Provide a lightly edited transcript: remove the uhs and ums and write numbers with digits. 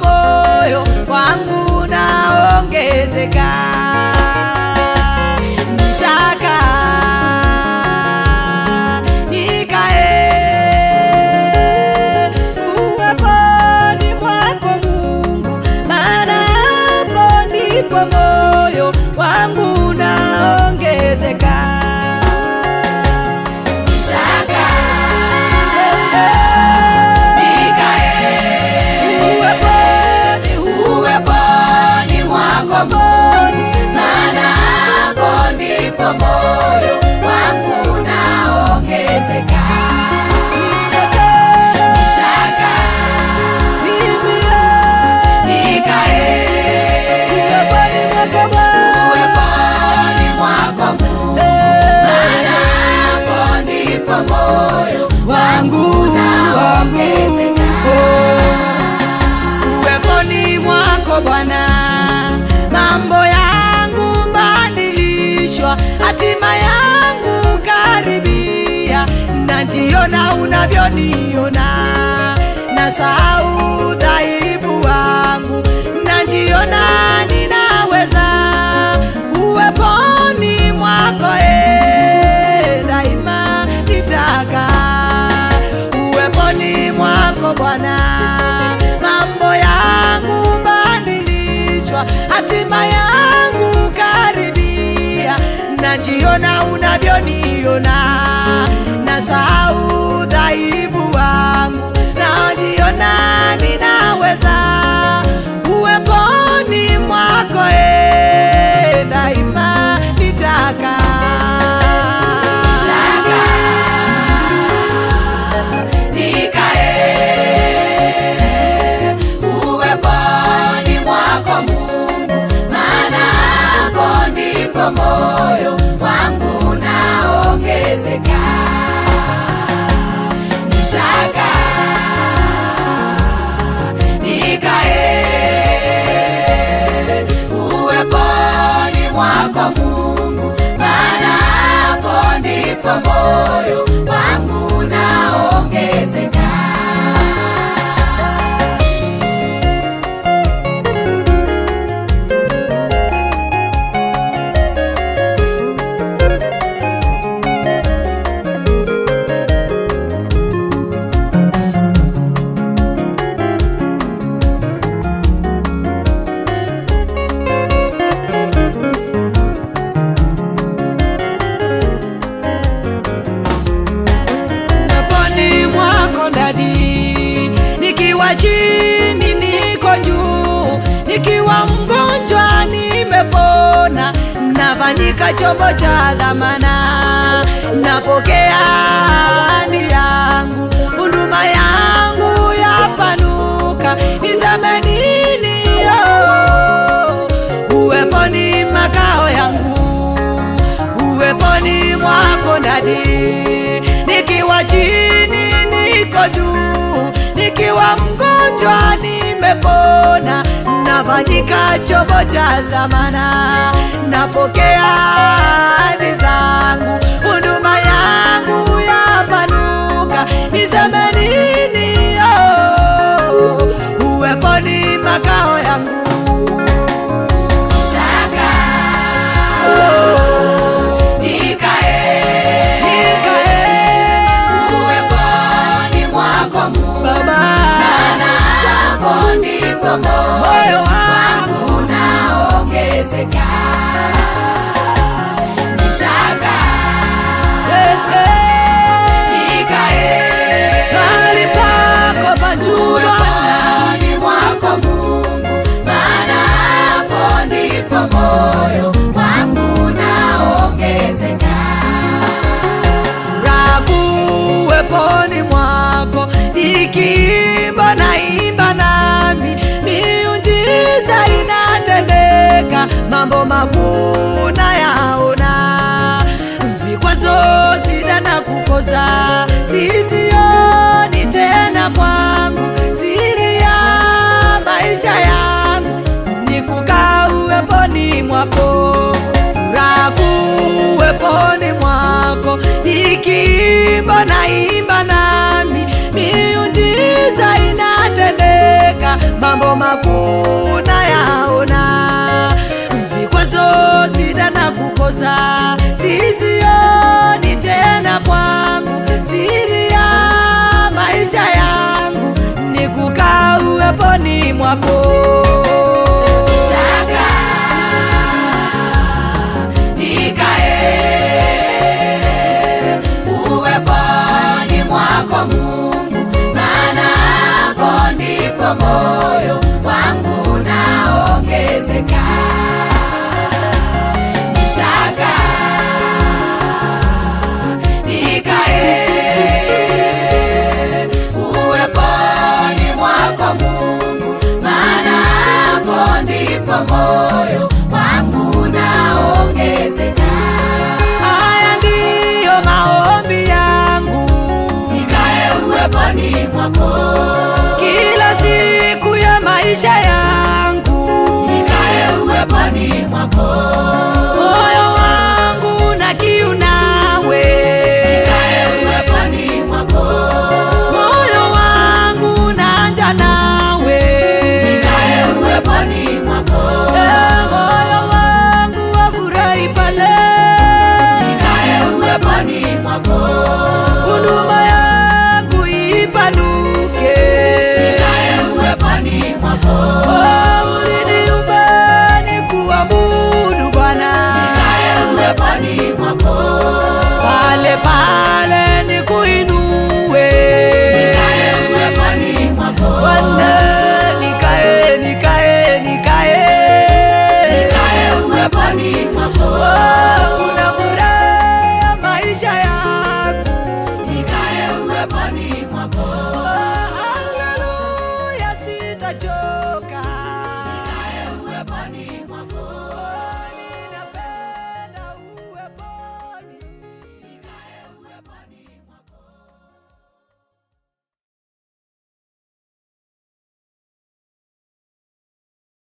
Moyo wangu naongezeka, nitaka nikae uweponi mwako Mungu, maana hapo ndipo moyo wangu naongezeka. Moyo wangu naongezeka, nitaka nikae uweponi mwako Mungu, maana hapo ndipo moyo wangu naongezeka. Uweponi mwako Bwana mambo yangu badilishwa, hatima yangu karibia, najiona unavyoniona, nasahau udhaifu wangu, najiona ninaweza. Uweponi mwako daima nitaka, uweponi mwako Bwana mambo yangu badilishwa, hatima yangu karibia, najiona unavyoniona, nasahau udhaifu wangu, najiona ninaweza. Uweponi mwako daima nitaka, moyo wangu naongezeka, nitaka nikae uweponi mwako Mungu, maana hapo ndipo moyo wangu naongezeka. Nikiwa chini niko juu, nikiwa mgonjwa nimepona, nafanyika chombo cha dhamana, napokea ahadi yangu, huduma yangu yapanuka, niseme nini? Uweponi makao yangu, uweponi mwako ndani, nikiwa chini niko juu, nikiwa mgonjwa nimepona, nafanyika chombo cha dhamana, napokea ahadi zangu, huduma yangu yapanuka, niseme nini? Uweponi makao yangu, moyo wangu naongezeka, nitaka nikae mambo makuu nayaona, vikwazo, shida na kukosa sisioni tena kwangu. Siri ya maisha yangu ni kukaa uweponi mwako, furaha uweponi mwako, nikiimba naimba nami miujiza inatendeka, mambo makuu nayaona, vikwazo, shida na kukosa sisioni tena kwangu. Siri ya maisha yangu ni kukaa uweponi mwako. Moyo wangu unaongezeka, nataka nikae uweponi mwako Mungu, maana hapo ndipo moyo wangu unaongezeka. Haya ndiyo maombi yangu, nikae uweponi mwako siku ya maisha yangu, nikae uweponi mwako. Moyo wangu na kiu nawe, nikae uweponi mwako. Moyo wangu na njaa nawe, nikae uweponi mwako. Moyo wangu wafurahi pale, nikae uweponi mwako. huduma yangu ipanuke, uliniumba nikuabudu Bwana, nikae uweponi mwako. pale